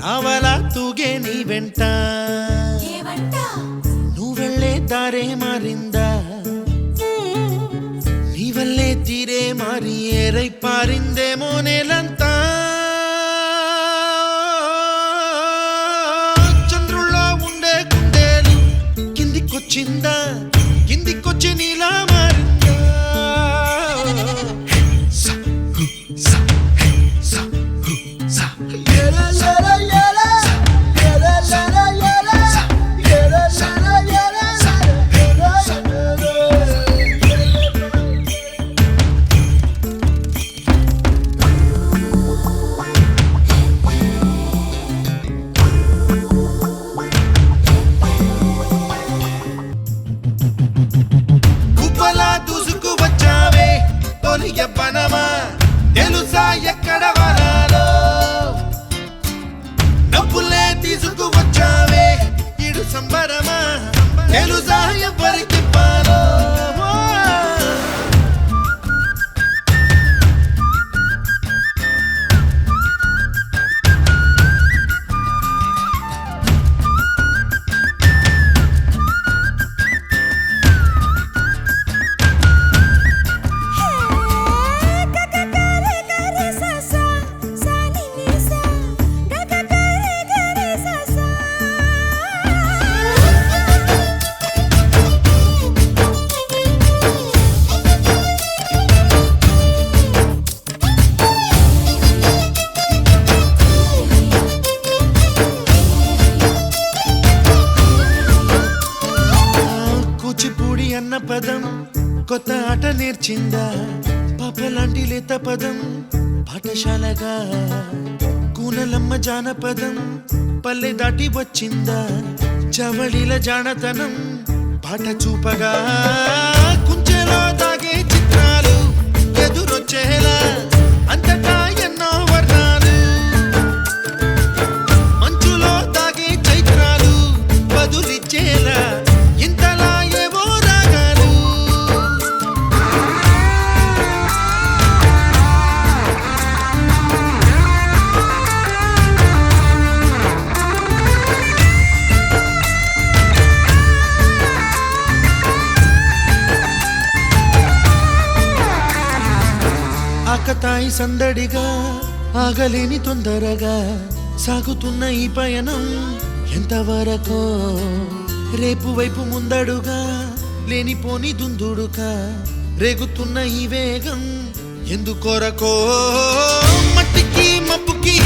నావలా తూగే నీ వెంట నువ్వెళ్ళే దారే మారిందా నీ వల్లే తీరే మారి ఏరై పారిందేమో నేలంతా చంద్రుల్లో ఉండే కుందేలు కిందికొచ్చిందా కిందికొచ్చి నీలా మారిందా పనమా తెలుసా ఎక్కడ వరాలో డబ్బులే తీసుకువచ్చావే ఇడు సంబరమా తెలుసా ఎవరికి పాలో అన్న పదం కొత్త ఆట నేర్చిందా పాపలాంటి లేత పదం పాఠశాలగా కూనలమ్మ జానపదం పల్లె దాటి వచ్చిందా చవళిల జానతనం పాట చూపగా కుంచెలో దాగే చిత్రాలు ఎదురొచ్చేలా అంతటా ఎన్నో వర్ణాలు మంచులో దాగే చైత్రాలు బదులిచ్చేలా ఇంతలా ఆకతాయి సందడిగా ఆగలేని తొందరగా సాగుతున్న ఈ పయనం ఎంతవరకో రేపు వైపు ముందడుగా లేనిపోని దుందుడుగా రేగుతున్న ఈ వేగం ఎందుకొరకో మట్టికి మబ్బుకి